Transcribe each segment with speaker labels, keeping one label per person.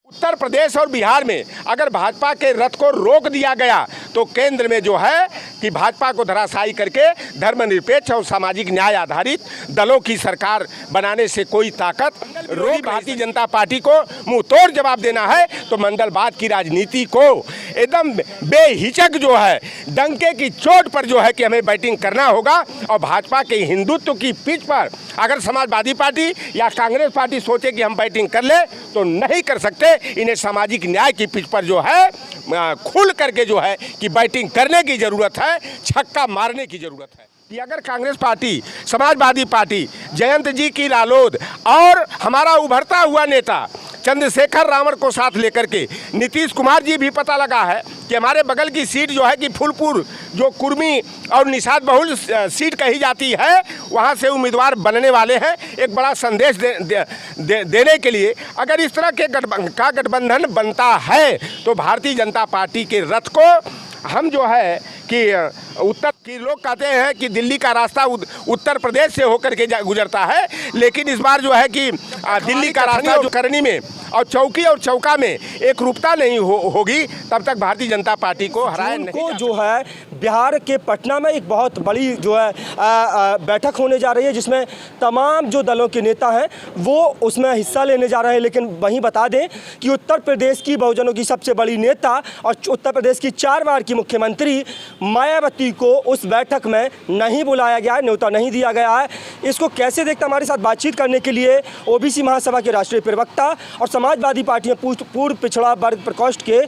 Speaker 1: उत्तर प्रदेश और बिहार में अगर भाजपा के रथ को रोक दिया गया तो केंद्र में जो है कि भाजपा को धराशायी करके धर्मनिरपेक्ष और सामाजिक न्याय आधारित दलों की सरकार बनाने से कोई ताकत रोक। भारतीय जनता पार्टी को मुंह तोड़ जवाब देना है तो मंडलवाद की राजनीति को एकदम बेहिचक जो है डंके की चोट पर जो है कि हमें बैटिंग करना होगा। और भाजपा के हिंदुत्व की पिच पर अगर समाजवादी पार्टी या कांग्रेस पार्टी सोचे कि हम बैटिंग कर ले तो नहीं कर सकते। इन्हें सामाजिक न्याय की पिच पर जो है खुल करके जो है कि बैटिंग करने की ज़रूरत है, छक्का मारने की ज़रूरत है। कि अगर कांग्रेस पार्टी, समाजवादी पार्टी, जयंत जी की लालोद और हमारा उभरता हुआ नेता चंद्रशेखर रावण को साथ लेकर के नीतीश कुमार जी भी पता लगा है कि हमारे बगल की सीट जो है कि फूलपुर जो कुर्मी और निषाद बहुल सीट कही जाती है वहाँ से उम्मीदवार बनने वाले हैं। एक बड़ा संदेश देने के लिए अगर इस तरह के गठबंधन बनता है तो भारतीय जनता पार्टी के रथ को हम जो है कि उत्तर की लोग कहते हैं कि दिल्ली का रास्ता उत्तर प्रदेश से होकर के गुजरता है, लेकिन इस बार जो है कि दिल्ली का रास्ता जो करनी में और चौकी और चौका में एक रूपता नहीं होगी तब तक भारतीय जनता पार्टी को हराया नहीं।
Speaker 2: जो है बिहार के पटना में एक बहुत बड़ी जो है बैठक होने जा रही है जिसमें तमाम जो दलों के नेता हैं वो उसमें हिस्सा लेने जा रहे हैं। लेकिन वहीं बता दें कि उत्तर प्रदेश की बहुजनों की सबसे बड़ी नेता और उत्तर प्रदेश की 4 बार की मुख्यमंत्री मायावती को उस बैठक में नहीं बुलाया गया है, न्योता नहीं दिया गया है। इसको कैसे देखते हमारे साथ बातचीत करने के लिए ओबीसी महासभा के राष्ट्रीय प्रवक्ता और समाजवादी पार्टी में पूर्व पिछड़ा वर्ग प्रकोष्ठ के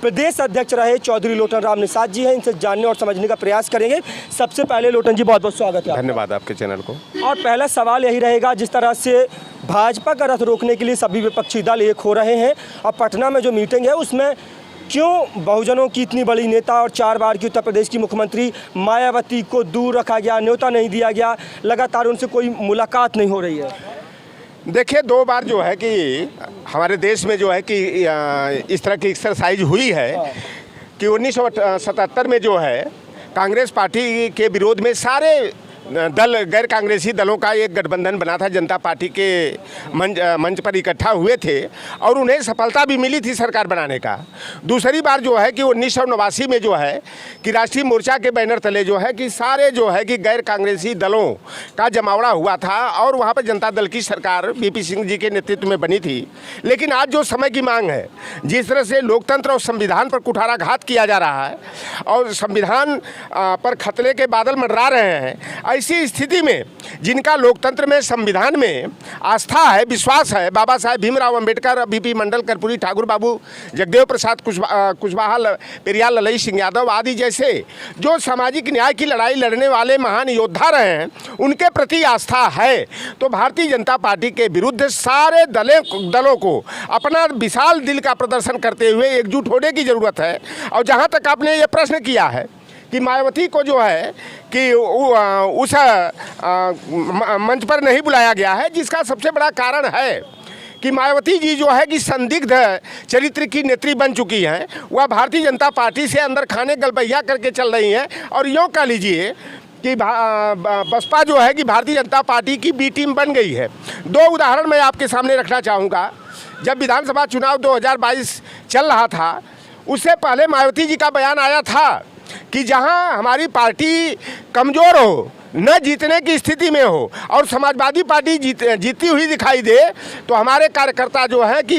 Speaker 2: प्रदेश अध्यक्ष रहे चौधरी लोटन राम निषाद जी हैं। इनसे जानने और समझने का प्रयास करेंगे। सबसे पहले लोटन जी बहुत बहुत स्वागत है।
Speaker 1: धन्यवाद आपके चैनल को।
Speaker 2: और पहला सवाल यही रहेगा, जिस तरह से भाजपा का रथ रोकने के लिए सभी विपक्षी दल एक हो रहे हैं और पटना में जो मीटिंग है उसमें क्यों बहुजनों की इतनी बड़ी नेता और 4 बार की उत्तर प्रदेश की मुख्यमंत्री मायावती को दूर रखा गया, न्योता नहीं दिया गया, लगातार उनसे कोई मुलाकात नहीं हो रही है?
Speaker 1: देखिए 2 बार जो है कि हमारे देश में जो है कि इस तरह की एक्सरसाइज हुई है कि 1977 में जो है कांग्रेस पार्टी के विरोध में सारे दल गैर कांग्रेसी दलों का एक गठबंधन बना था, जनता पार्टी के मंच पर इकट्ठा हुए थे और उन्हें सफलता भी मिली थी सरकार बनाने का। दूसरी बार जो है कि 1989 में जो है कि राष्ट्रीय मोर्चा के बैनर तले जो है कि सारे जो है कि गैर कांग्रेसी दलों का जमावड़ा हुआ था और वहाँ पर जनता दल की सरकार वीपी सिंह जी के नेतृत्व में बनी थी। लेकिन आज जो समय की मांग है, जिस तरह से लोकतंत्र और संविधान पर कुठाराघात किया जा रहा है और संविधान पर खतरे के बादल मंडरा रहे हैं, ऐसी स्थिति में जिनका लोकतंत्र में, संविधान में आस्था है, विश्वास है, बाबा साहेब भीमराव अंबेडकर, बीपी मंडल, कर्पूरी ठाकुर बाबू, जगदेव प्रसाद कुशवाहा, पेरियार ललई सिंह यादव आदि जैसे जो सामाजिक न्याय की लड़ाई लड़ने वाले महान योद्धा रहे हैं, उनके प्रति आस्था है तो भारतीय जनता पार्टी के विरुद्ध सारे दलों को अपना विशाल दिल का प्रदर्शन करते हुए एकजुट होने की ज़रूरत है। और जहाँ तक आपने ये प्रश्न किया है कि मायावती को जो है कि उस मंच पर नहीं बुलाया गया है, जिसका सबसे बड़ा कारण है कि मायावती जी जो है कि संदिग्ध चरित्र की नेत्री बन चुकी हैं। वह भारतीय जनता पार्टी से अंदर खाने गलबैया करके चल रही हैं और यूँ कह लीजिए कि बसपा जो है कि भारतीय जनता पार्टी की बी टीम बन गई है। 2 उदाहरण मैं आपके सामने रखना चाहूँगा। जब विधानसभा चुनाव 2022 चल रहा था उससे पहले मायावती जी का बयान आया था कि जहां हमारी पार्टी कमज़ोर हो, न जीतने की स्थिति में हो और समाजवादी पार्टी जीती हुई दिखाई दे तो हमारे कार्यकर्ता जो है कि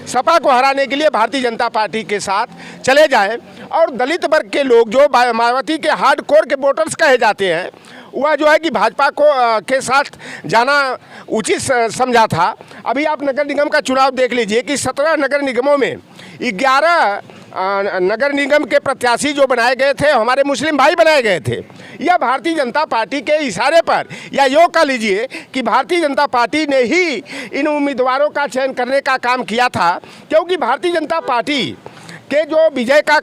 Speaker 1: सपा को हराने के लिए भारतीय जनता पार्टी के साथ चले जाएं। और दलित वर्ग के लोग जो मायावती के हार्ड कोर के वोटर्स कहे जाते हैं, वह जो है कि भाजपा को के साथ जाना उचित समझा था। अभी आप नगर निगम का चुनाव देख लीजिए कि 17 नगर निगमों में 11 नगर निगम के प्रत्याशी जो बनाए गए थे हमारे मुस्लिम भाई बनाए गए थे। यह भारतीय जनता पार्टी के इशारे पर, या यूँ कह लीजिए कि भारतीय जनता पार्टी ने ही इन उम्मीदवारों का चयन करने का काम किया था, क्योंकि भारतीय जनता पार्टी के जो विजय का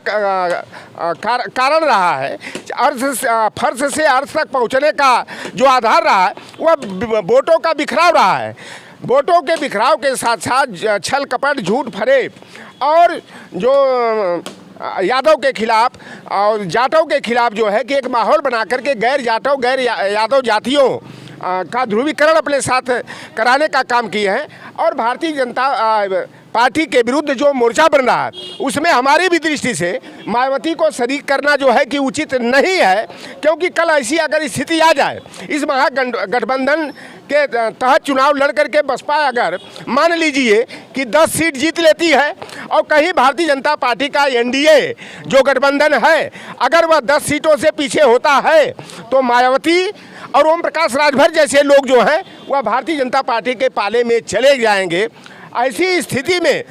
Speaker 1: कारण रहा है, फर्श से अर्थ तक पहुँचने का जो आधार रहा है वह वोटों का बिखराव रहा है। वोटों के बिखराव के साथ साथ छल कपट, झूठ फरेब और जो यादव के खिलाफ और जाटों के खिलाफ जो है कि एक माहौल बना करके गैर जाटों, गैर यादव जातियों का ध्रुवीकरण अपने साथ कराने का काम किए हैं। और भारतीय जनता पार्टी के विरुद्ध जो मोर्चा बन रहा है उसमें हमारी भी दृष्टि से मायावती को शरीक करना जो है कि उचित नहीं है, क्योंकि कल ऐसी अगर स्थिति आ जाए इस महागठबंधन के तहत चुनाव लड़ करके बसपा अगर मान लीजिए कि 10 सीट जीत लेती है और कहीं भारतीय जनता पार्टी का एनडीए जो गठबंधन है अगर वह 10 सीटों से पीछे होता है तो मायावती और ओम प्रकाश राजभर जैसे लोग जो हैं वह भारतीय जनता पार्टी के पाले में चले जाएंगे। ऐसी स्थिति में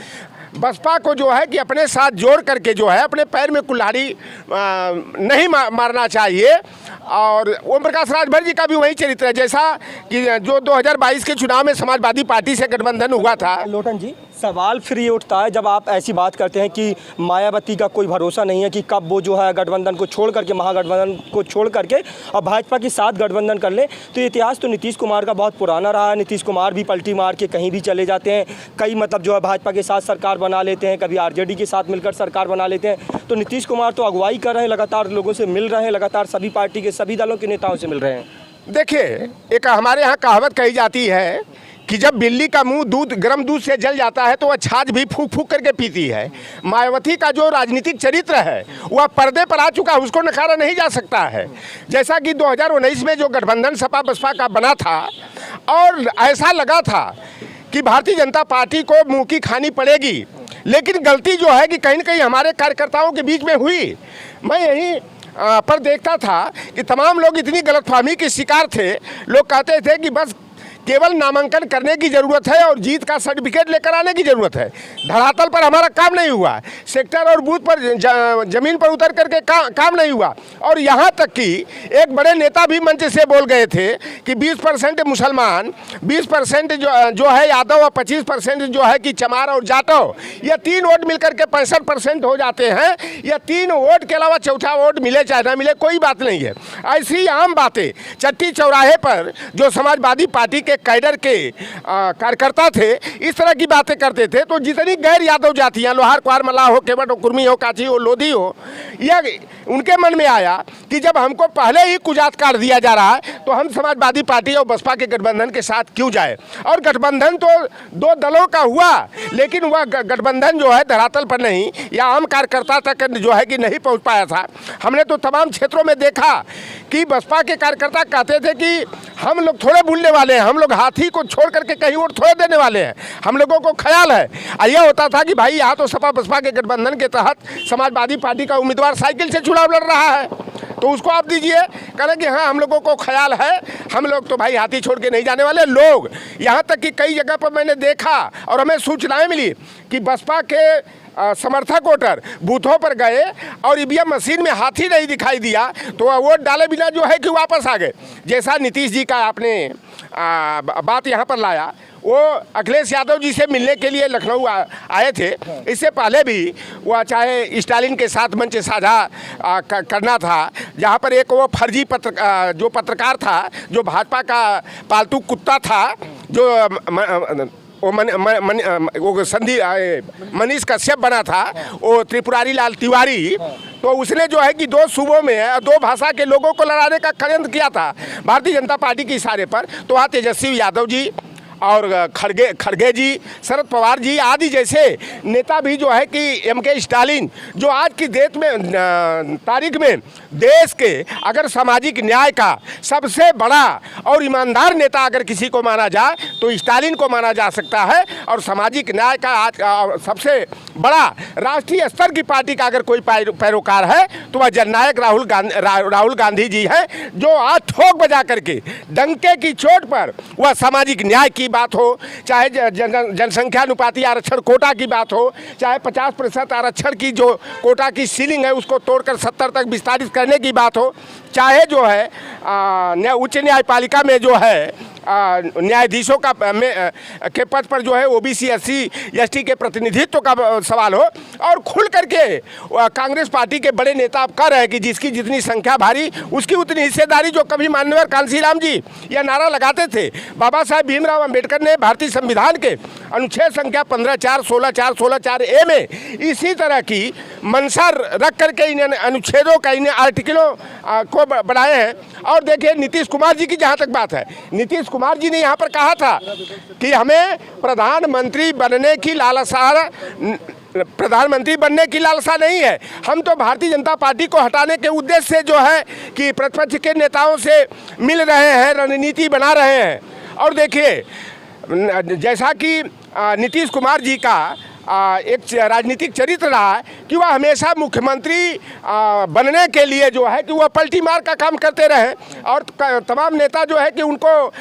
Speaker 1: बसपा को जो है कि अपने साथ जोड़ करके जो है अपने पैर में कुल्हाड़ी नहीं मारना चाहिए। और ओम प्रकाश राजभर जी का भी वही चरित्र है जैसा कि जो 2022 के चुनाव में समाजवादी पार्टी से गठबंधन हुआ था।
Speaker 2: लोटन जी, सवाल फिर ये उठता है जब आप ऐसी बात करते हैं कि मायावती का कोई भरोसा नहीं है कि कब वो जो है गठबंधन को छोड़ करके, महागठबंधन को छोड़ करके और भाजपा के साथ गठबंधन कर ले, तो इतिहास तो नीतीश कुमार का बहुत पुराना रहा है। नीतीश कुमार भी पलटी मार के कहीं भी चले जाते हैं, कई मतलब जो है भाजपा के साथ सरकार बना लेते हैं, कभी आरजेडी के साथ मिलकर सरकार बना लेते हैं। तो नीतीश कुमार तो अगुवाई कर रहे हैं, लगातार लोगों से मिल रहे हैं, लगातार सभी पार्टी के सभी दलों के नेताओं से मिल रहे हैं।
Speaker 1: देखिए, एक हमारे यहाँ कहावत कही जाती है कि जब बिल्ली का मुंह गर्म दूध से जल जाता है तो वह छाछ भी फूंक फूंक करके पीती है। मायावती का जो राजनीतिक चरित्र है वह पर्दे पर आ चुका है, उसको नकारा नहीं जा सकता है। जैसा कि 2019 में जो गठबंधन सपा बसपा का बना था और ऐसा लगा था कि भारतीय जनता पार्टी को मुंह की खानी पड़ेगी, लेकिन गलती जो है कि कहीं न कहीं हमारे कार्यकर्ताओं के बीच में हुई। मैं यहीं पर देखता था कि तमाम लोग इतनी गलतफहमी के शिकार थे। लोग कहते थे कि बस केवल नामांकन करने की ज़रूरत है और जीत का सर्टिफिकेट लेकर आने की ज़रूरत है। धरातल पर हमारा काम नहीं हुआ, सेक्टर और बूथ पर ज़मीन पर उतर करके काम नहीं हुआ। और यहाँ तक कि एक बड़े नेता भी मंच से बोल गए थे कि 20% मुसलमान, 20% जो है यादव और 25% जो है कि चमार और जाटव, ये 3 वोट मिलकर के 65% हो जाते हैं। यह 3 वोट के अलावा चौथा वोट मिले चाहे ना मिले कोई बात नहीं है। ऐसी आम बातें चट्टी चौराहे पर जो समाजवादी पार्टी के कैडर के कार्यकर्ता थे इस तरह की बातें करते थे, तो जितनी गैर यादव जातियां, लोहार कुहार मल्लाह हो, केवट हो, कुर्मी हो, काची हो, लोधी हो, यह उनके मन में आया कि जब हमको पहले ही कुजात काट दिया जा रहा है तो हम समाजवादी पार्टी और बसपा के गठबंधन के साथ क्यों जाए। और गठबंधन तो 2 दलों का हुआ, लेकिन वह गठबंधन जो है धरातल पर नहीं या आम कार्यकर्ता तक जो है कि नहीं पहुंच पाया था। हमने तो तमाम क्षेत्रों में देखा कि बसपा के कार्यकर्ता कहते थे कि हम लोग थोड़े भूलने वाले हैं, हम लोग हाथी को छोड़ करके कहीं वोट थोड़े देने वाले हैं। हम लोगों को ख्याल है, यह होता था कि भाई यहाँ तो सपा बसपा के गठबंधन के तहत समाजवादी पार्टी का उम्मीदवार साइकिल से चुनाव लड़ रहा है तो उसको आप दीजिए। कह कि हाँ हम लोगों को ख्याल है, हम लोग तो भाई हाथी छोड़ के नहीं जाने वाले लोग। यहाँ तक कि कई जगह पर मैंने देखा और हमें सूचनाएं मिली कि बसपा के समर्थक वोटर बूथों पर गए और ईवीएम मशीन में हाथी नहीं दिखाई दिया तो वह वोट डाले बिना जो है कि वापस आ गए। जैसा नीतीश जी का आपने बात यहाँ पर लाया, वो अखिलेश यादव जी से मिलने के लिए लखनऊ आए थे। इससे पहले भी वह चाहे स्टालिन के साथ मंच साझा करना था, जहाँ पर एक वो फर्जी जो पत्रकार था, जो भाजपा का पालतू कुत्ता था, जो वो मनीष कश्यप बना था, वो त्रिपुरारी लाल तिवारी, तो उसने जो है कि 2 सूबों में 2 भाषा के लोगों को लड़ाने का षड्यंत्र किया था भारतीय जनता पार्टी के इशारे पर। तो वहाँ तेजस्वी यादव जी और खड़गे जी, शरद पवार जी आदि जैसे नेता भी जो है कि MK स्टालिन, जो आज की डेट में तारीख में देश के अगर सामाजिक न्याय का सबसे बड़ा और ईमानदार नेता अगर किसी को माना जाए तो स्टालिन को माना जा सकता है। और सामाजिक न्याय का आज सबसे बड़ा राष्ट्रीय स्तर की पार्टी का अगर कोई पैरोकार है तो वह जननायक राहुल गांधी जी हैं, जो आज ठोक बजा करके डंके की चोट पर वह सामाजिक न्याय की बात हो, चाहे जनसंख्या अनुपाती आरक्षण कोटा की बात हो, चाहे 50% आरक्षण की जो कोटा की सीलिंग है उसको तोड़कर 70 तक विस्तारित करने की बात हो, चाहे जो है उच्च न्यायपालिका में जो है न्यायाधीशों के पद पर जो है OBC SC ST के प्रतिनिधित्व का सवाल हो। और खुल करके कांग्रेस पार्टी के बड़े नेता अब कह रहे हैं कि जिसकी जितनी संख्या भारी उसकी उतनी हिस्सेदारी। जो कभी मान्यवर कांशीराम जी यह नारा लगाते थे, बाबा साहेब भीमराव अंबेडकर ने भारतीय संविधान के अनुच्छेद संख्या 15(4), 16(4), 16(4)A में इसी तरह की मंशा रख करके इन अनुच्छेदों का, इन आर्टिकलों को बढ़ाए हैं। और देखिए नीतीश कुमार जी की जहाँ तक बात है, नीतीश कुमार जी ने यहाँ पर कहा था कि हमें प्रधानमंत्री बनने की लालसा नहीं है। हम तो भारतीय जनता पार्टी को हटाने के उद्देश्य से जो है कि प्रतिपक्ष के नेताओं से मिल रहे हैं, रणनीति बना रहे हैं। और देखिए, जैसा कि नीतीश कुमार जी का एक राजनीतिक चरित्र रहा है कि वह हमेशा मुख्यमंत्री बनने के लिए जो है कि वह पलटी मार का काम करते रहे, और तमाम नेता जो है कि उनको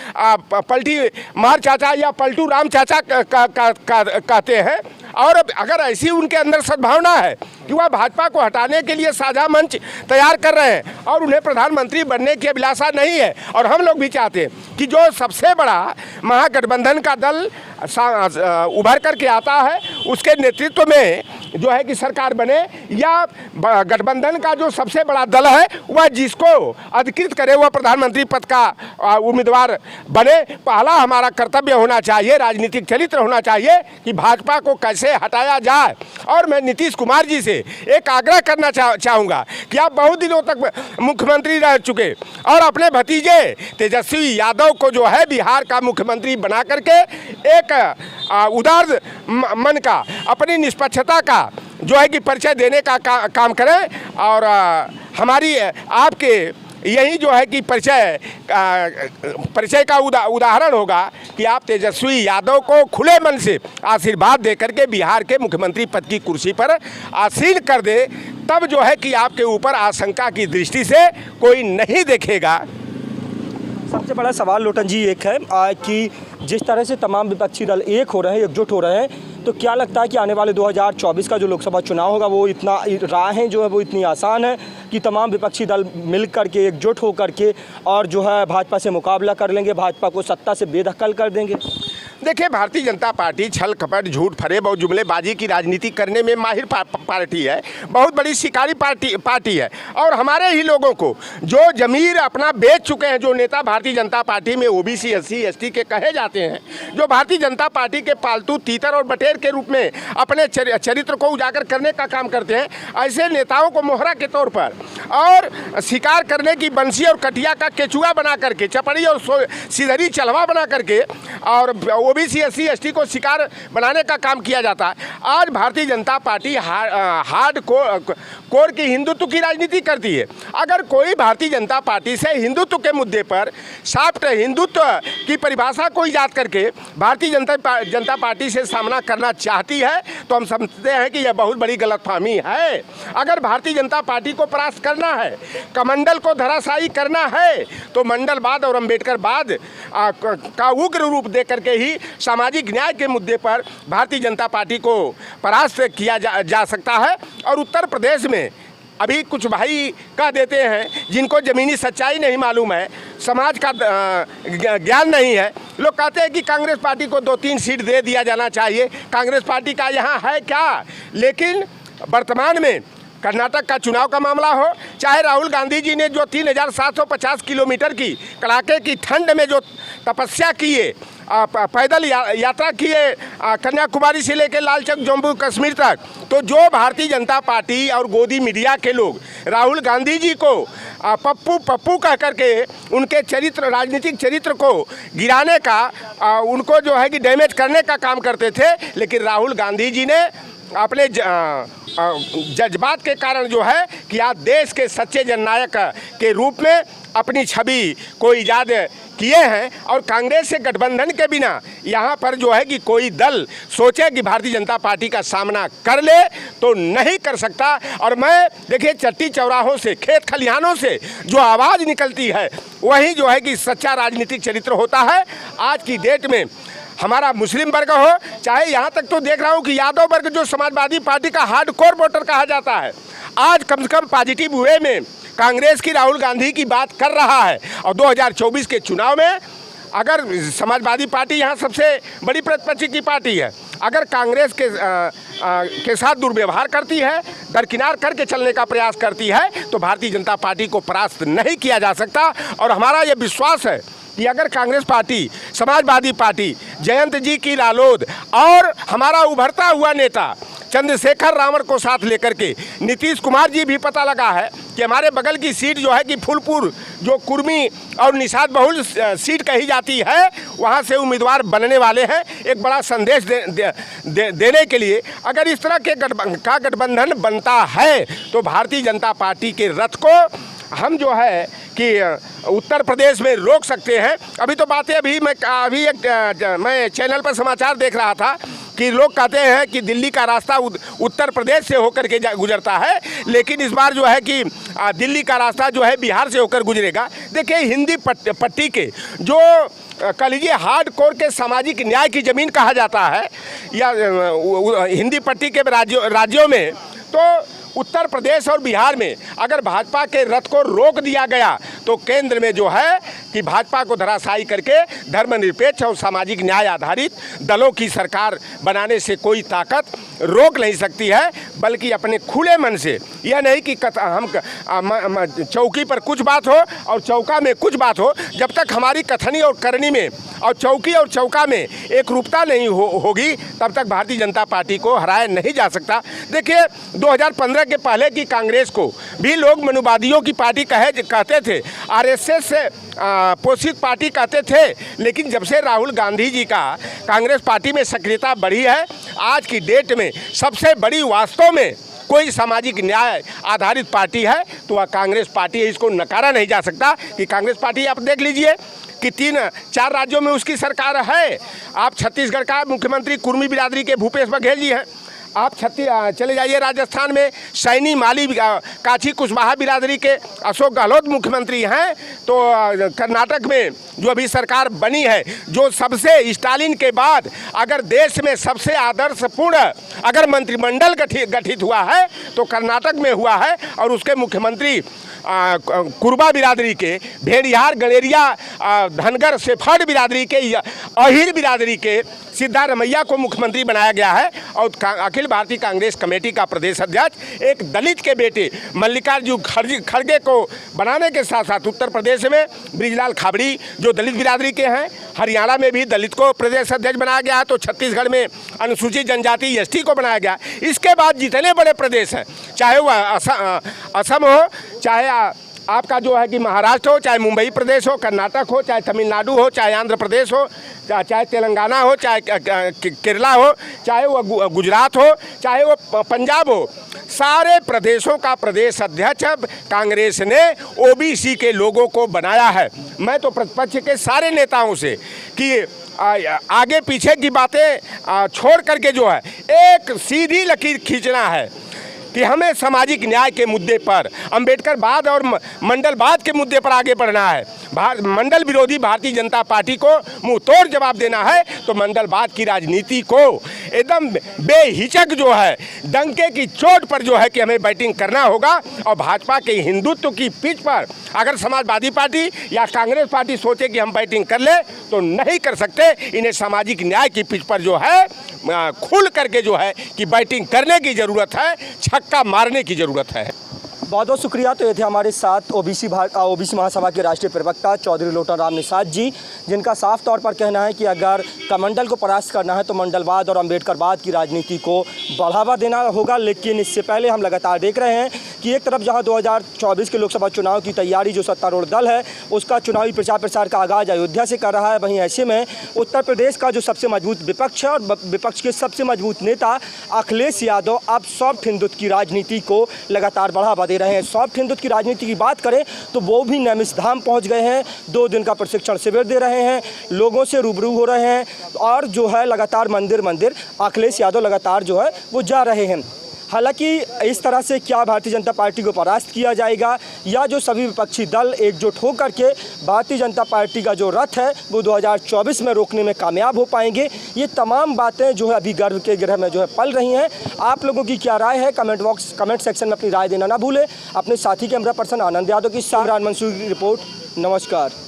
Speaker 1: पलटी मार चाचा या पलटू राम चाचा कहते हैं। और अगर ऐसी उनके अंदर सद्भावना है कि वह भाजपा को हटाने के लिए साझा मंच तैयार कर रहे हैं और उन्हें प्रधानमंत्री बनने की अभिलाषा नहीं है, और हम लोग भी चाहते हैं कि जो सबसे बड़ा महागठबंधन का दल उभर करके आता है उसके नेतृत्व में जो है कि सरकार बने, या गठबंधन का जो सबसे बड़ा दल है वह जिसको अधिकृत करे वह प्रधानमंत्री पद का उम्मीदवार बने। पहला हमारा कर्तव्य होना चाहिए, राजनीतिक चरित्र होना चाहिए कि भाजपा को कैसे हटाया जाए। और मैं नीतीश कुमार जी से एक आग्रह करना चाहूँगा कि आप बहुत दिनों तक मुख्यमंत्री रह चुके और अपने भतीजे तेजस्वी यादव को जो है बिहार का मुख्यमंत्री बना करके एक उदार मन का, अपनी निष्पक्षता का जो है कि परिचय देने का काम करें। और हमारी आपके यही जो है कि परिचय का उदाहरण होगा कि आप तेजस्वी यादव को खुले मन से आशीर्वाद दे करके बिहार के मुख्यमंत्री पद की कुर्सी पर आसीन कर दे, तब जो है कि आपके ऊपर आशंका की दृष्टि से कोई नहीं देखेगा।
Speaker 2: सबसे बड़ा सवाल लोटन जी एक है कि जिस तरह से तमाम विपक्षी दल एक हो रहे हैं, एकजुट हो रहे हैं, तो क्या लगता है कि आने वाले 2024 का जो लोकसभा चुनाव होगा वो इतना राहें जो है वो इतनी आसान है कि तमाम विपक्षी दल मिल करके एकजुट हो करके और जो है भाजपा से मुकाबला कर लेंगे, भाजपा को सत्ता से बेदखल कर देंगे?
Speaker 1: देखिए, भारतीय जनता पार्टी छल कपट झूठ फरेब और जुमलेबाजी की राजनीति करने में माहिर पार्टी है, बहुत बड़ी शिकारी पार्टी है। और हमारे ही लोगों को जो जमीर अपना बेच चुके हैं, जो नेता भारतीय जनता पार्टी में ओबीसी SC ST के कहे जाते हैं, जो भारतीय जनता पार्टी के पालतू तीतर और बटेर के रूप में अपने चरित्र को उजागर करने का काम करते हैं, ऐसे नेताओं को मोहरा के तौर पर और शिकार करने की बंसी और कटिया का केचुआ बना करके, चपड़ी और सिधरी चलवा बना करके और ओबीसी SC ST को शिकार बनाने का काम किया जाता है। आज Bharatiya Janata party hard core की हिंदुत्व की राजनीति करती है। अगर कोई भारतीय जनता पार्टी से हिंदुत्व के मुद्दे पर सॉफ्ट हिंदुत्व की परिभाषा को ईजाद करके भारतीय जनता पार्टी से सामना करना चाहती है तो हम समझते हैं कि यह बहुत बड़ी गलतफहमी है। अगर भारतीय जनता पार्टी को परास्त करना है, कमंडल को धराशायी करना है, तो मंडलवाद और अम्बेडकरवाद का उग्र रूप दे करके ही सामाजिक न्याय के मुद्दे पर भारतीय जनता पार्टी को परास्त किया जा सकता है। और उत्तर प्रदेश में अभी कुछ भाई कह देते हैं जिनको ज़मीनी सच्चाई नहीं मालूम है, समाज का ज्ञान नहीं है, लोग कहते हैं कि कांग्रेस पार्टी को 2-3 सीट दे दिया जाना चाहिए। कांग्रेस पार्टी का यहाँ है क्या? लेकिन वर्तमान में कर्नाटक का चुनाव का मामला हो, चाहे राहुल गांधी जी ने जो 3750 किलोमीटर की कड़ाके की ठंड में जो तपस्या किए, पैदल यात्रा किए कन्याकुमारी से लेकर लालचौक जम्मू कश्मीर तक, तो जो भारतीय जनता पार्टी और गोदी मीडिया के लोग राहुल गांधी जी को पप्पू कह करके उनके राजनीतिक चरित्र को गिराने का, उनको जो है कि डैमेज करने का काम करते थे, लेकिन राहुल गांधी जी ने अपने जज्बात के कारण जो है कि आज देश के सच्चे जननायक के रूप में अपनी छवि को ईजाद किए हैं। और कांग्रेस से गठबंधन के बिना यहाँ पर जो है कि कोई दल सोचे कि भारतीय जनता पार्टी का सामना कर ले तो नहीं कर सकता। और मैं देखिए, चट्टी चौराहों से, खेत खलिहानों से जो आवाज़ निकलती है वही जो है कि सच्चा राजनीतिक चरित्र होता है। आज की डेट में हमारा मुस्लिम वर्ग हो, चाहे यहाँ तक तो देख रहा हूँ कि यादव वर्ग जो समाजवादी पार्टी का हार्डकोर वोटर कहा जाता है, आज कम से कम पॉजिटिव वे में कांग्रेस की राहुल गांधी की बात कर रहा है। और 2024 के चुनाव में अगर समाजवादी पार्टी यहाँ सबसे बड़ी प्रतिपक्ष की पार्टी है, अगर कांग्रेस के साथ दुर्व्यवहार करती है, दरकिनार करके चलने का प्रयास करती है, तो भारतीय जनता पार्टी को परास्त नहीं किया जा सकता। और हमारा ये विश्वास है कि अगर कांग्रेस पार्टी, समाजवादी पार्टी, जयंत जी की रालोद और हमारा उभरता हुआ नेता चंद्रशेखर रावण को साथ लेकर के, नीतीश कुमार जी भी पता लगा है कि हमारे बगल की सीट जो है कि फूलपुर, जो कुर्मी और निषाद बहुल सीट कही जाती है, वहाँ से उम्मीदवार बनने वाले हैं। एक बड़ा संदेश देने के लिए अगर इस तरह के गठबंधन बनता है तो भारतीय जनता पार्टी के रथ को हम जो है कि उत्तर प्रदेश में रोक सकते हैं। अभी तो बातें मैं चैनल पर समाचार देख रहा था कि लोग कहते हैं कि दिल्ली का रास्ता उत्तर प्रदेश से होकर के गुजरता है, लेकिन इस बार जो है कि दिल्ली का रास्ता जो है बिहार से होकर गुजरेगा। देखिए, हिंदी पट्टी के जो कह लीजिए हार्ड कोर के सामाजिक न्याय की ज़मीन कहा जाता है, या हिंदी पट्टी के राज्यों में, तो उत्तर प्रदेश और बिहार में अगर भाजपा के रथ को रोक दिया गया तो केंद्र में जो है कि भाजपा को धराशायी करके धर्मनिरपेक्ष और सामाजिक न्याय आधारित दलों की सरकार बनाने से कोई ताकत रोक नहीं सकती है। बल्कि अपने खुले मन से, यह नहीं कि हम चौकी पर कुछ बात हो और चौका में कुछ बात हो, जब तक हमारी कथनी और करनी में और चौकी और चौका में एक रूपता नहीं होगी तब तक भारतीय जनता पार्टी को हराया नहीं जा सकता। देखिए, 2015 के पहले की कांग्रेस को भी लोग मनुवादियों की पार्टी कहते थे, आरएसएस से पोषित पार्टी कहते थे, लेकिन जब से राहुल गांधी जी का कांग्रेस पार्टी में सक्रियता बढ़ी है, आज की डेट में सबसे बड़ी वास्तव में कोई सामाजिक न्याय आधारित पार्टी है तो वह कांग्रेस पार्टी है। इसको नकारा नहीं जा सकता कि कांग्रेस पार्टी, आप देख लीजिए कि 3-4 राज्यों में उसकी सरकार है। आप छत्तीसगढ़ का मुख्यमंत्री कुर्मी बिरादरी के भूपेश बघेल जी हैं। आप चले जाइए राजस्थान में सैनी माली काछी कुशवाहा बिरादरी के अशोक गहलोत मुख्यमंत्री हैं। तो कर्नाटक में जो अभी सरकार बनी है, जो सबसे स्टालिन के बाद अगर देश में सबसे आदर्शपूर्ण अगर मंत्रिमंडल गठित हुआ है तो कर्नाटक में हुआ है, और उसके मुख्यमंत्री कुरबा बिरादरी के, भेड़िहार गणेरिया धनगर सेफर्ड बिरादरी के, अहिर बिरादरी के सिद्धारमैया को मुख्यमंत्री बनाया गया है। और अखिल भारतीय कांग्रेस कमेटी का प्रदेश अध्यक्ष एक दलित के बेटे मल्लिकार्जुन खड़गे को बनाने के साथ साथ उत्तर प्रदेश में ब्रिजलाल खाबड़ी जो दलित बिरादरी के हैं, हरियाणा में भी दलित को प्रदेश अध्यक्ष बनाया गया है, तो छत्तीसगढ़ में अनुसूचित जनजाति एसटी को बनाया गया। इसके बाद जितने बड़े प्रदेश हैं, चाहे वह असम हो, चाहे आपका जो है कि महाराष्ट्र हो, चाहे मुंबई प्रदेश हो, कर्नाटक हो, चाहे तमिलनाडु हो, चाहे आंध्र प्रदेश हो, चाहे तेलंगाना हो, चाहे केरला हो, चाहे वो गुजरात हो, चाहे वो पंजाब हो, सारे प्रदेशों का प्रदेश अध्यक्ष कांग्रेस ने ओबीसी के लोगों को बनाया है। मैं तो प्रतिपक्ष के सारे नेताओं से कि आगे पीछे की बातें छोड़ करके जो है एक सीधी लकीर खींचना है कि हमें सामाजिक न्याय के मुद्दे पर, अंबेडकरवाद और मंडलवाद के मुद्दे पर आगे बढ़ना है। मंडल विरोधी भारतीय जनता पार्टी को मुंह तोड़ जवाब देना है तो मंडलवाद की राजनीति को एकदम बेहिचक जो है डंके की चोट पर जो है कि हमें बैटिंग करना होगा। और भाजपा के हिंदुत्व की पिच पर अगर समाजवादी पार्टी या कांग्रेस पार्टी सोचे कि हम बैटिंग कर ले तो नहीं कर सकते। इन्हें सामाजिक न्याय की पिच पर जो है खुल करके जो है कि बैटिंग करने की ज़रूरत है, छक्का मारने की ज़रूरत है।
Speaker 2: बहुत बहुत शुक्रिया। तो ये थे हमारे साथ ओबीसी महासभा के राष्ट्रीय प्रवक्ता चौधरी लोटन राम निषाद जी, जिनका साफ तौर पर कहना है कि अगर कमंडल को परास्त करना है तो मंडलवाद और अंबेडकरवाद की राजनीति को बढ़ावा देना होगा। लेकिन इससे पहले हम लगातार देख रहे हैं कि एक तरफ जहां 2024 के लोकसभा चुनाव की तैयारी जो सत्तारूढ़ दल है उसका चुनावी प्रचार प्रसार का आगाज़ अयोध्या से कर रहा है, वहीं ऐसे में उत्तर प्रदेश का जो सबसे मजबूत विपक्ष है और विपक्ष के सबसे मजबूत नेता अखिलेश यादव अब सॉफ्ट हिंदुत्व की राजनीति को लगातार बढ़ावा दे रहे हैं। सॉफ्ट हिंदुत्व की राजनीति की बात करें तो वो भी नैमिषधाम पहुंच गए हैं, 2 दिन का प्रशिक्षण शिविर दे रहे हैं, लोगों से रूबरू हो रहे हैं और जो है लगातार मंदिर अखिलेश यादव लगातार जो है वो जा रहे हैं। हालांकि इस तरह से क्या भारतीय जनता पार्टी को परास्त किया जाएगा या जो सभी विपक्षी दल एकजुट होकर के भारतीय जनता पार्टी का जो रथ है वो 2024 में रोकने में कामयाब हो पाएंगे, ये तमाम बातें जो है अभी गर्भ के गृह में जो है पल रही हैं। आप लोगों की क्या राय है कमेंट सेक्शन में अपनी राय देना ना भूलें। अपने साथी कैमरा पर्सन आनंद यादव की साथ मंसूर की रिपोर्ट। नमस्कार।